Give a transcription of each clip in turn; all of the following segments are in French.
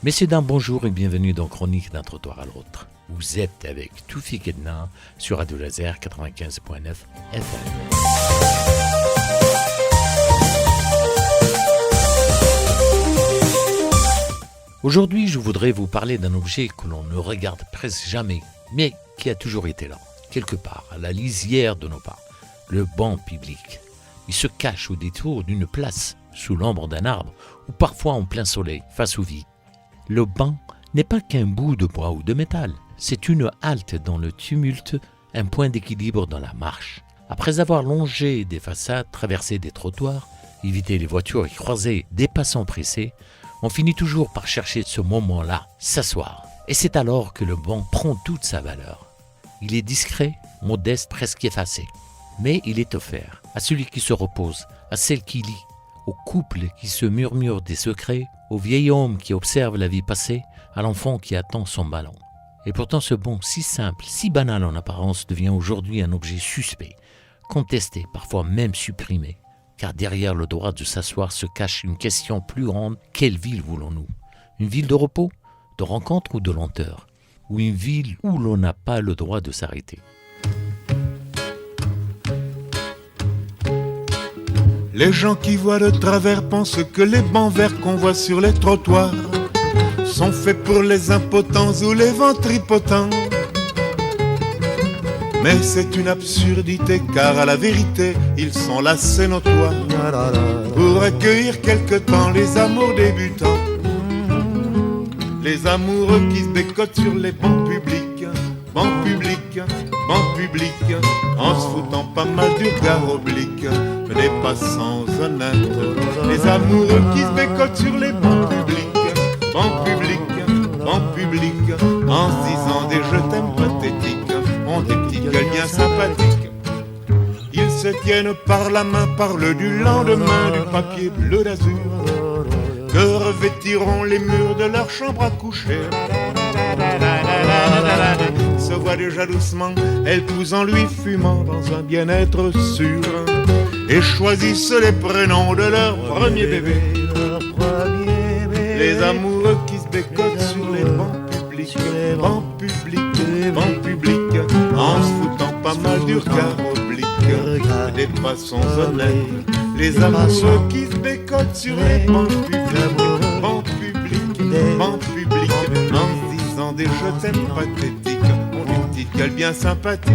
Messieurs, dames, bonjour et bienvenue dans Chronique d'un trottoir à l'autre. Vous êtes avec Toufik Edna sur Radio Laser 95.9 FM. Aujourd'hui, je voudrais vous parler d'un objet que l'on ne regarde presque jamais, mais qui a toujours été là, quelque part, à la lisière de nos pas. Le banc public. Il se cache au détour d'une place, sous l'ombre d'un arbre, ou parfois en plein soleil, face au vide. Le banc n'est pas qu'un bout de bois ou de métal, c'est une halte dans le tumulte, un point d'équilibre dans la marche. Après avoir longé des façades, traversé des trottoirs, évité les voitures et croisé des passants pressés, on finit toujours par chercher ce moment-là, s'asseoir. Et c'est alors que le banc prend toute sa valeur. Il est discret, modeste, presque effacé. Mais il est offert à celui qui se repose, à celle qui lit, au couple qui se murmure des secrets, au vieil homme qui observe la vie passée, à l'enfant qui attend son ballon. Et pourtant ce banc si simple, si banal en apparence devient aujourd'hui un objet suspect, contesté, parfois même supprimé. Car derrière le droit de s'asseoir se cache une question plus grande. Quelle ville voulons-nous ? Une ville de repos, de rencontre ou de lenteur ? Ou une ville où l'on n'a pas le droit de s'arrêter ? Les gens qui voient de travers pensent que les bancs verts qu'on voit sur les trottoirs sont faits pour les impotents ou les ventripotents. Mais c'est une absurdité, car à la vérité, ils sont là, c'est notoire, pour accueillir quelque temps les amours débutants. Les amoureux qui se décotent sur les bancs publics, bancs publics, bancs publics, en se foutant pas mal du regard oblique des passants honnêtes. Les amoureux qui se décotent sur les bancs publics, bancs publics, bancs publics, en se disant des je t'aime pathétiques. Ont des petits gueules bien sympathiques. Ils se tiennent par la main, parlent du lendemain, du papier bleu d'azur que revêtiront les murs de leur chambre à coucher. Se voit déjà doucement, elle pousse en lui fumant dans un bien-être sûr, et choisissent les prénoms de leur premier bébé. Les amoureux qui se décotent sur les bancs publics, bancs publics, bancs publics, en se foutant pas mal du regard oblique des passants honnêtes. Les amoureux qui se décotent sur les bancs publics, bancs publics, bancs publics, en se disant des je t'aime pathétiques, ont des petites gueules bien sympathiques.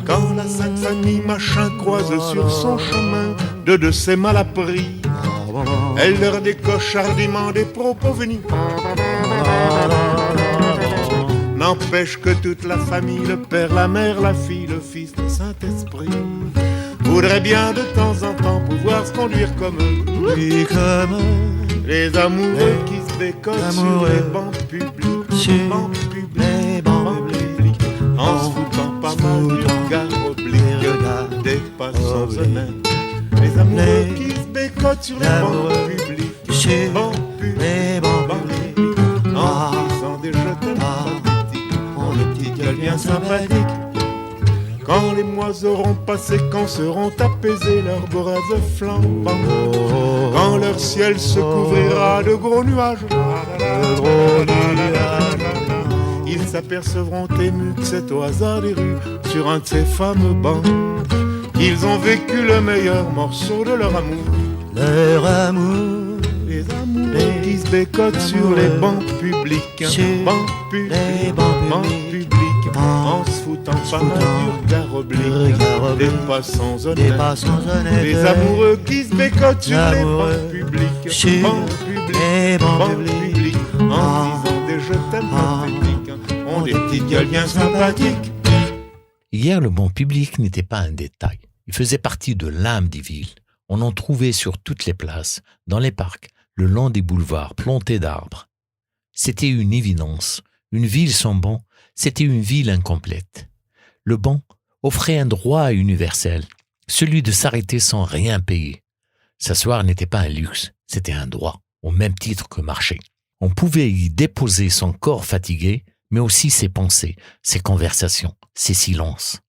Quand la Sainte Famille machin croise sur son chemin de ses malappris, elle leur décoche hardiment des propos venus. N'empêche que toute la famille, le père, la mère, la fille, le fils, le Saint-Esprit, voudrait bien de temps en temps pouvoir se conduire comme eux. Oui, comme les amoureux qui se décotent sur les bancs publics, bancs publics, bancs publics, en se foutant pas mal du regard oblique des passants honnêtes. Les amoureux qui se décotent sur les bancs publics, bancs publics, bancs publics, en disant des je t'aime bien sympathique. Quand les mois auront passé, quand seront apaisés leurs braises flambants, quand leur ciel se couvrira de gros nuages, ils s'apercevront émus que c'est au hasard des rues, sur un de ces fameux bancs, qu'ils ont vécu le meilleur morceau de leur amour. leur amour. Les amoureux qui se décotent sur les bancs publics, bancs publics, bancs publics, en se foutant pas mal du regard oblique des passants honnêtes. Les amoureux qui se décotent sur les bancs publics, bancs publics, bancs publics, en disant des je t'aime pathétiques, ont des petites gueules bien sympathiques. Hier, le banc public n'était pas un détail. Il faisait partie de l'âme des villes. On en trouvait sur toutes les places, dans les parcs, le long des boulevards plantés d'arbres. C'était une évidence. Une ville sans banc, c'était une ville incomplète. Le banc offrait un droit universel, celui de s'arrêter sans rien payer. S'asseoir n'était pas un luxe, c'était un droit, au même titre que marcher. On pouvait y déposer son corps fatigué, mais aussi ses pensées, ses conversations, ses silences.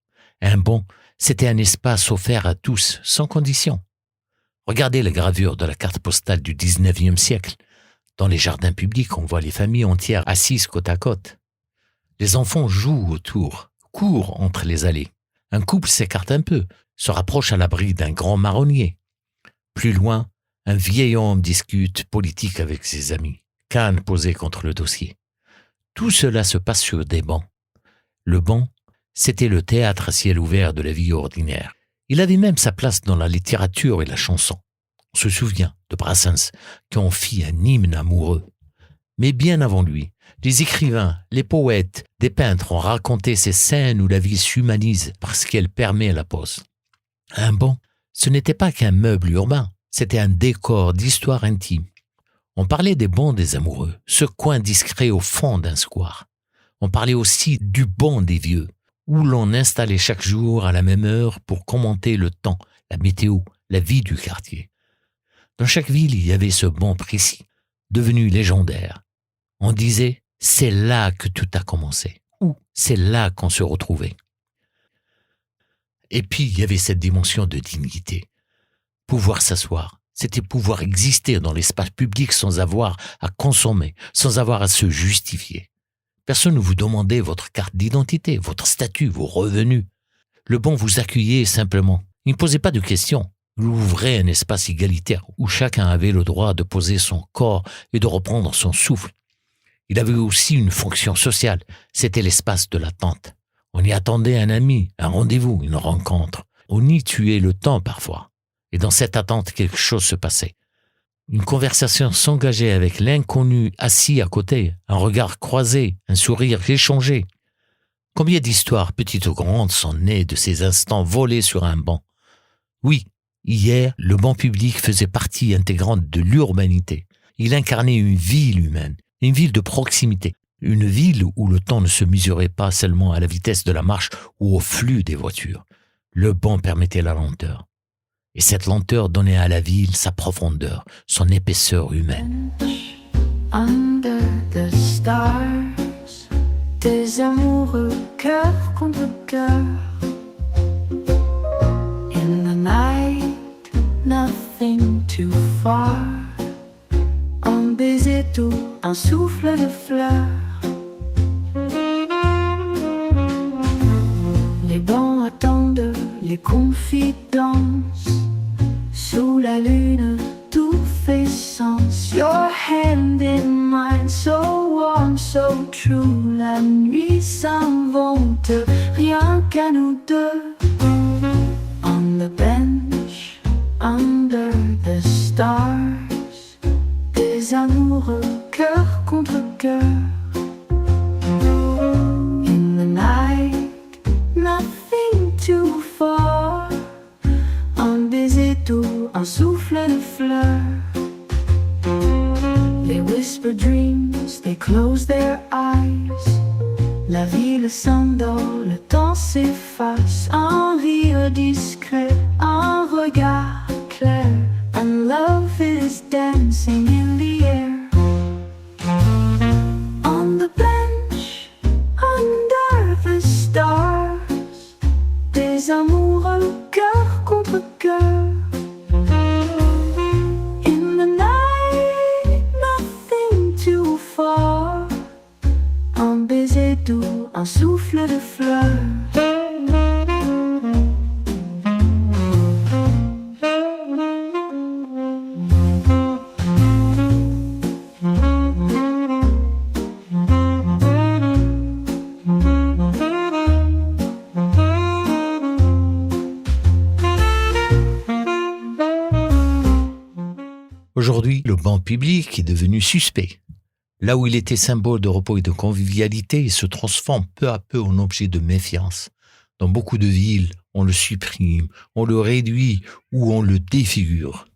Un banc, c'était un espace offert à tous, sans condition. Regardez les gravures de la carte postale du 19e siècle. Dans les jardins publics, on voit les familles entières assises côte à côte. Les enfants jouent autour, courent entre les allées. Un couple s'écarte un peu, se rapproche à l'abri d'un grand marronnier. Plus loin, un vieil homme discute politique avec ses amis, canne posée contre le dossier. Tout cela se passe sur des bancs. Le banc, c'était le théâtre à ciel ouvert de la vie ordinaire. Il avait même sa place dans la littérature et la chanson. On se souvient de Brassens qui en fit un hymne amoureux. Mais bien avant lui, les écrivains, les poètes, des peintres ont raconté ces scènes où la vie s'humanise parce qu'elle permet la pause. Un banc, ce n'était pas qu'un meuble urbain, c'était un décor d'histoire intime. On parlait des bancs des amoureux, ce coin discret au fond d'un square. On parlait aussi du banc des vieux, où l'on installait chaque jour à la même heure pour commenter le temps, la météo, la vie du quartier. Dans chaque ville, il y avait ce banc précis, devenu légendaire. On disait « c'est là que tout a commencé » ou « c'est là qu'on se retrouvait ». Et puis, il y avait cette dimension de dignité. Pouvoir s'asseoir, c'était pouvoir exister dans l'espace public sans avoir à consommer, sans avoir à se justifier. Personne ne vous demandait votre carte d'identité, votre statut, vos revenus. Le banc vous accueillait simplement. Il ne posait pas de questions. Il ouvrait un espace égalitaire où chacun avait le droit de poser son corps et de reprendre son souffle. Il avait aussi une fonction sociale. C'était l'espace de l'attente. On y attendait un ami, un rendez-vous, une rencontre. On y tuait le temps parfois. Et dans cette attente, quelque chose se passait. Une conversation s'engageait avec l'inconnu assis à côté, un regard croisé, un sourire échangé. Combien d'histoires, petites ou grandes, sont nées de ces instants volés sur un banc? Oui, hier, le banc public faisait partie intégrante de l'urbanité. Il incarnait une ville humaine, une ville de proximité, une ville où le temps ne se mesurait pas seulement à la vitesse de la marche ou au flux des voitures. Le banc permettait la lenteur. Et cette lenteur donnait à la ville sa profondeur, son épaisseur humaine. Under the stars, des amoureux cœur contre cœur. In the night, nothing too far. Un baiser doux, un souffle de fleurs. Les bancs attendent les confidences. Sous la lune, tout fait sens. Your hand in mine, so warm, so true. La nuit s'invente, rien qu'à nous deux. On the bench, under the stars, des amoureux, cœur contre cœur. In the night, nothing too far. Un baiser doux, un souffle de fleurs. They whisper dreams, they close their eyes. La ville s'endort, le temps s'efface. Un rire discret, un regard clair. And love is dancing in the air. On the bench, under the stars, des amoureux, cœur contre cœur. In the night, nothing too far. Un baiser doux, un souffle de fleurs. Aujourd'hui, le banc public est devenu suspect. Là où il était symbole de repos et de convivialité, il se transforme peu à peu en objet de méfiance. Dans beaucoup de villes, on le supprime, on le réduit ou on le défigure.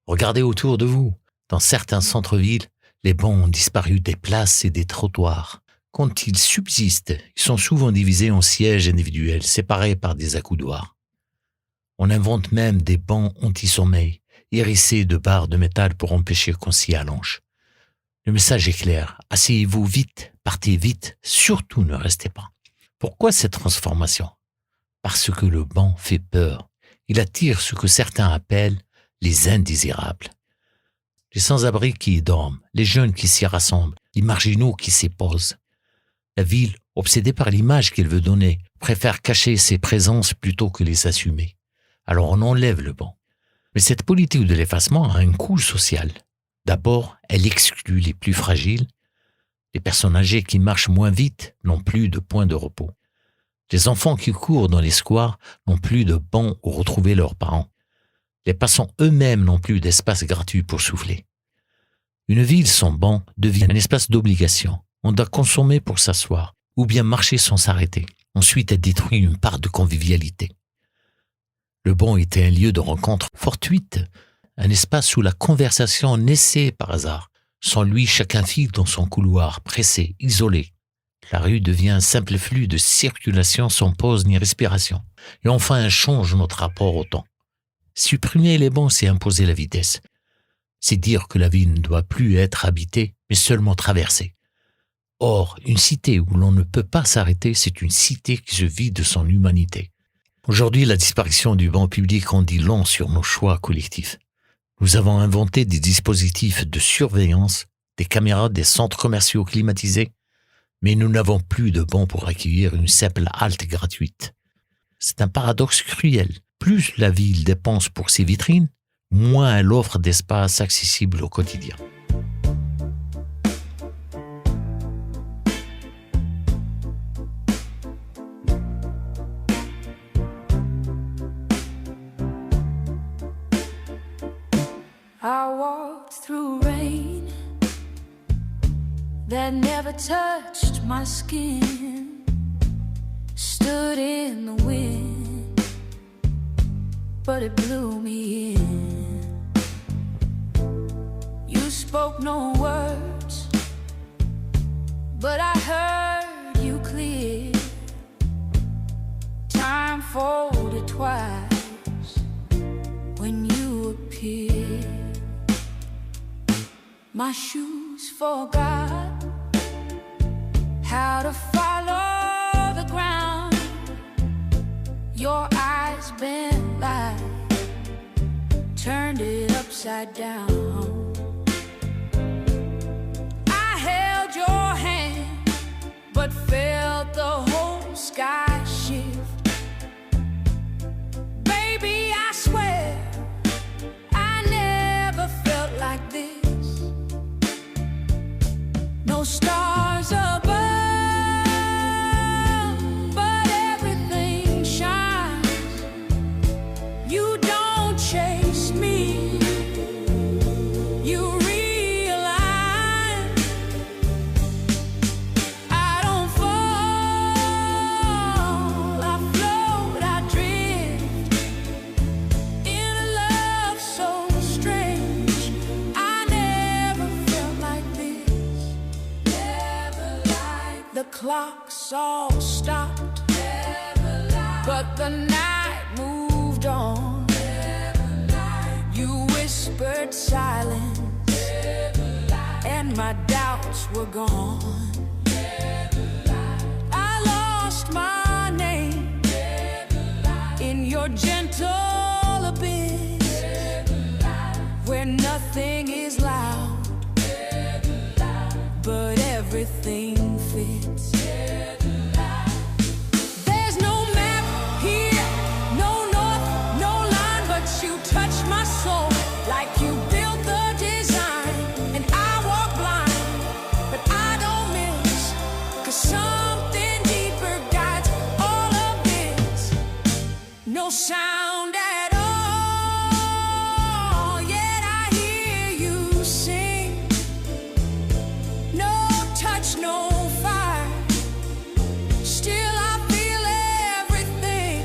Regardez autour de vous. Dans certains centres-villes, les bancs ont disparu des places et des trottoirs. Quand ils subsistent, ils sont souvent divisés en sièges individuels, séparés par des accoudoirs. On invente même des bancs anti-sommeil, hérissés de barres de métal pour empêcher qu'on s'y allonge. Le message est clair, asseyez-vous vite, partez vite, surtout ne restez pas. Pourquoi cette transformation? Parce que le banc fait peur. Il attire ce que certains appellent les indésirables. les sans-abri qui y dorment, les jeunes qui s'y rassemblent, les marginaux qui s'y posent. La ville, obsédée par l'image qu'elle veut donner, préfère cacher ses présences plutôt que les assumer. Alors on enlève le banc. Mais cette politique de l'effacement a un coût social. D'abord, elle exclut les plus fragiles. Les personnes âgées qui marchent moins vite n'ont plus de point de repos. Les enfants qui courent dans les squares n'ont plus de bancs où retrouver leurs parents. Les passants eux-mêmes n'ont plus d'espace gratuit pour souffler. Une ville sans banc devient un espace d'obligation. On doit consommer pour s'asseoir, ou bien marcher sans s'arrêter. Ensuite, elle détruit une part de convivialité. Le banc était un lieu de rencontre fortuite, un espace où la conversation naissait par hasard. Sans lui, chacun file dans son couloir, pressé, isolé. La rue devient un simple flux de circulation sans pause ni respiration. Et enfin, elle change notre rapport au temps. Supprimer les bancs, c'est imposer la vitesse. C'est dire que la ville ne doit plus être habitée, mais seulement traversée. Or, une cité où l'on ne peut pas s'arrêter, c'est une cité qui se vide de son humanité. Aujourd'hui, la disparition du banc public en dit long sur nos choix collectifs. Nous avons inventé des dispositifs de surveillance, des caméras, des centres commerciaux climatisés, mais nous n'avons plus de bancs pour accueillir une simple halte gratuite. C'est un paradoxe cruel. Plus la ville dépense pour ses vitrines, moins elle offre d'espace accessible au quotidien. I walked through rain that never touched my skin, stood in the wind, but it blew me in. You spoke no words, but I heard you clear. Time folded twice when you appeared. My shoes forgot how to follow the ground. Your eyes bent light, turned it upside down. I held your hand, but felt the whole sky shift. Baby, I swear I never felt like this. No stars above, but everything shines. You don't chase me, you realize I don't fall, I float, I drift in a love so strange. I never felt like this. The clocks all stopped, but the night moved on. You whispered silence, and my doubts were gone. I lost my name in your gentle abyss, where nothing is loud, but everything fits. There's no map here, no north, no line, but you touch my soul like you built the design. And I walk blind, but I don't miss, 'cause something deeper guides all of this. No sound at all, yet I hear you sing. No touch, no fire, still I feel everything.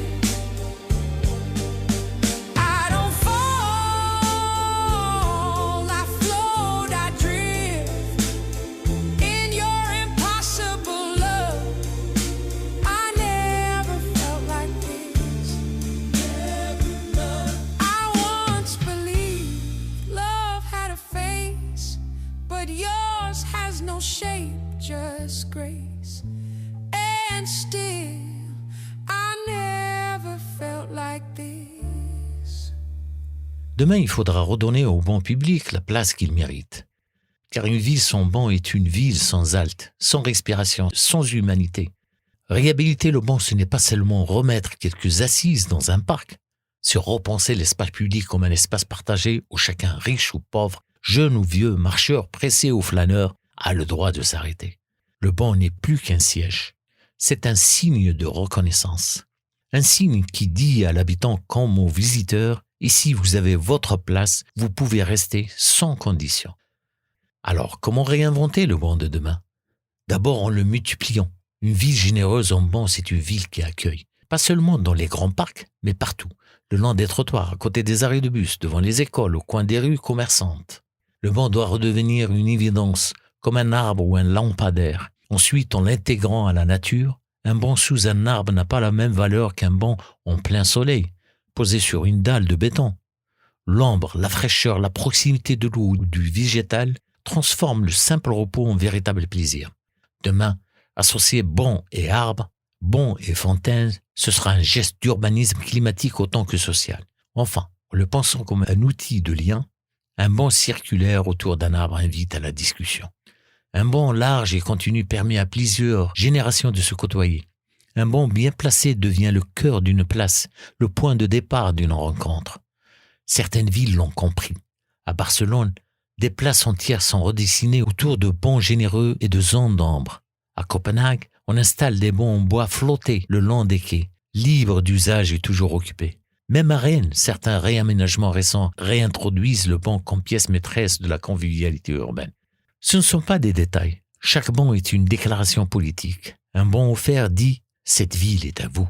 I don't fall, I float, I drift in your impossible love. I never felt like this. Demain, il faudra redonner au banc public la place qu'il mérite. Car une ville sans banc est une ville sans halte, sans respiration, sans humanité. Réhabiliter le banc, ce n'est pas seulement remettre quelques assises dans un parc, c'est repenser l'espace public comme un espace partagé où chacun, riche ou pauvre, jeune ou vieux, marcheur, pressé ou flâneur, a le droit de s'arrêter. Le banc n'est plus qu'un siège. C'est un signe de reconnaissance. Un signe qui dit à l'habitant comme au visiteur, ici vous avez votre place, vous pouvez rester sans condition. Alors, comment réinventer le banc de demain? D'abord en le multipliant. Une ville généreuse en banc, c'est une ville qui accueille. Pas seulement dans les grands parcs, mais partout. Le long des trottoirs, à côté des arrêts de bus, devant les écoles, au coin des rues commerçantes. Le banc doit redevenir une évidence, comme un arbre ou un lampadaire. Ensuite, en l'intégrant à la nature, un banc sous un arbre n'a pas la même valeur qu'un banc en plein soleil, posé sur une dalle de béton. L'ombre, la fraîcheur, la proximité de l'eau ou du végétal transforment le simple repos en véritable plaisir. Demain, associer banc et arbre, banc et fontaine, ce sera un geste d'urbanisme climatique autant que social. Enfin, en le pensant comme un outil de lien, un banc circulaire autour d'un arbre invite à la discussion. Un banc large et continu permet à plusieurs générations de se côtoyer. Un banc bien placé devient le cœur d'une place, le point de départ d'une rencontre. Certaines villes l'ont compris. À Barcelone, des places entières sont redessinées autour de bancs généreux et de zones d'ombre. À Copenhague, on installe des bancs en bois flottés le long des quais, libres d'usage et toujours occupés. Même à Rennes, certains réaménagements récents réintroduisent le banc comme pièce maîtresse de la convivialité urbaine. Ce ne sont pas des détails. Chaque banc est une déclaration politique. Un banc offert dit « cette ville est à vous ».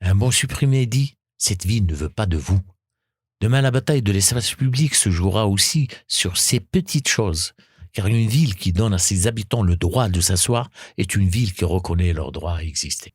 Un banc supprimé dit « cette ville ne veut pas de vous ». Demain, la bataille de l'espace public se jouera aussi sur ces petites choses, car une ville qui donne à ses habitants le droit de s'asseoir est une ville qui reconnaît leur droit à exister.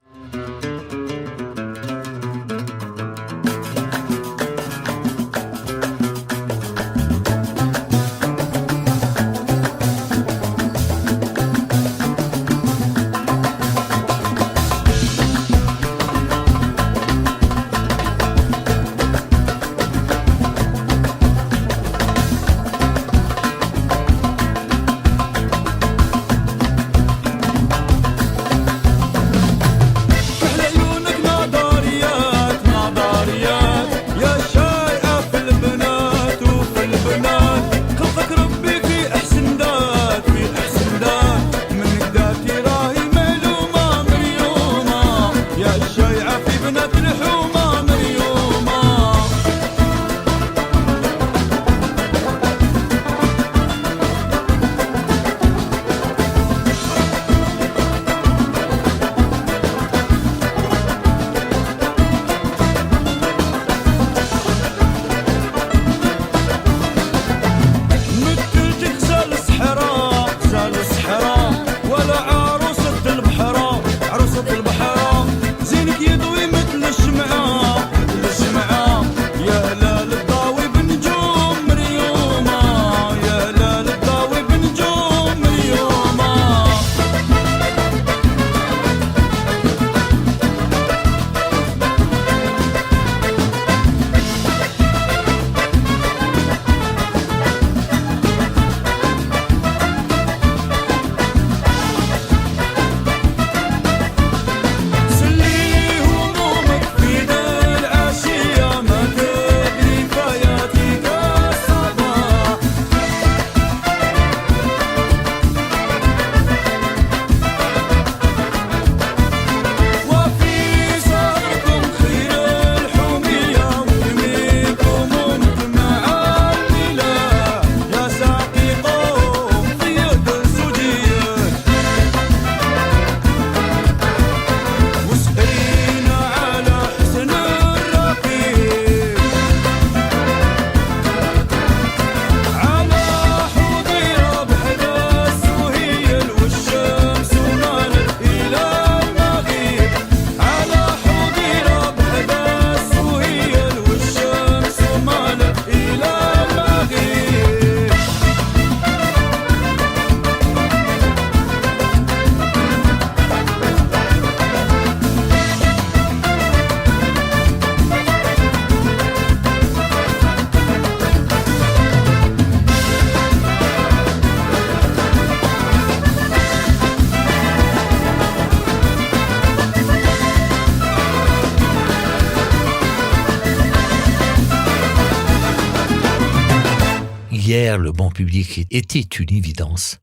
Hier, le banc public était une évidence.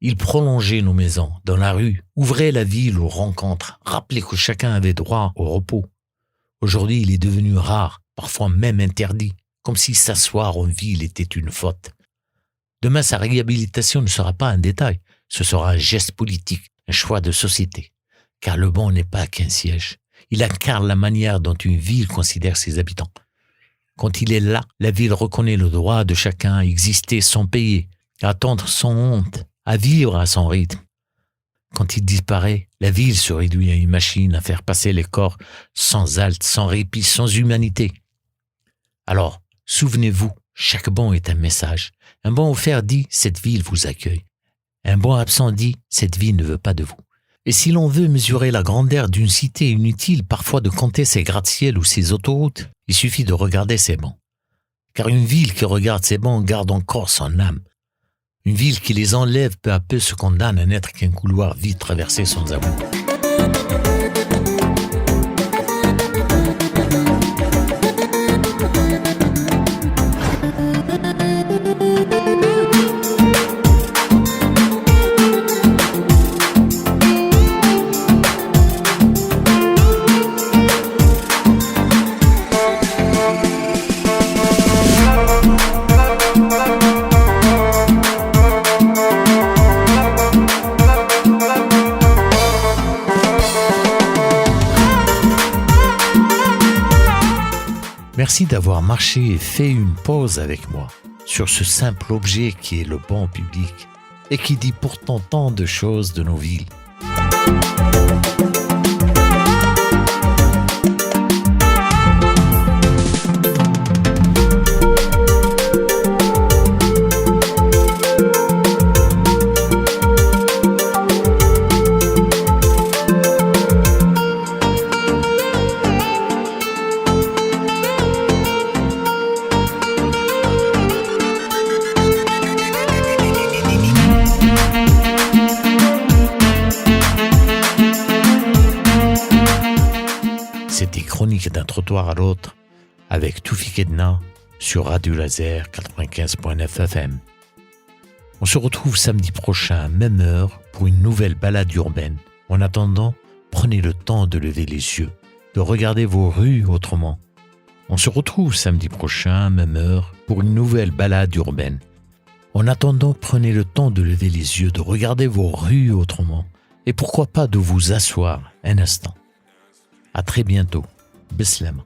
Il prolongeait nos maisons, dans la rue, ouvrait la ville aux rencontres, rappelait que chacun avait droit au repos. Aujourd'hui, il est devenu rare, parfois même interdit, comme si s'asseoir en ville était une faute. Demain, sa réhabilitation ne sera pas un détail, ce sera un geste politique, un choix de société. Car le banc n'est pas qu'un siège. Il incarne la manière dont une ville considère ses habitants. Quand il est là, la ville reconnaît le droit de chacun à exister sans payer, à attendre sans honte, à vivre à son rythme. Quand il disparaît, la ville se réduit à une machine à faire passer les corps sans halte, sans répit, sans humanité. Alors, souvenez-vous, chaque banc est un message. Un banc offert dit « cette ville vous accueille ». Un banc absent dit « cette ville ne veut pas de vous ». Et si l'on veut mesurer la grandeur d'une cité, inutile parfois de compter ses gratte-ciel ou ses autoroutes, il suffit de regarder ses bancs. Car une ville qui regarde ses bancs garde encore son âme. Une ville qui les enlève peu à peu se condamne à n'être qu'un couloir vide traversé sans amour. Merci d'avoir marché et fait une pause avec moi sur ce simple objet qui est le banc public et qui dit pourtant tant de choses de nos villes. C'était Chronique d'un trottoir à l'autre avec Toufik Edna sur Radio Laser 95.9 FM. On se retrouve samedi prochain, même heure, pour une nouvelle balade urbaine. En attendant, prenez le temps de lever les yeux, de regarder vos rues autrement. On se retrouve samedi prochain, même heure, pour une nouvelle balade urbaine. En attendant, prenez le temps de lever les yeux, de regarder vos rues autrement. Et pourquoi pas de vous asseoir un instant. À très bientôt. Bislama.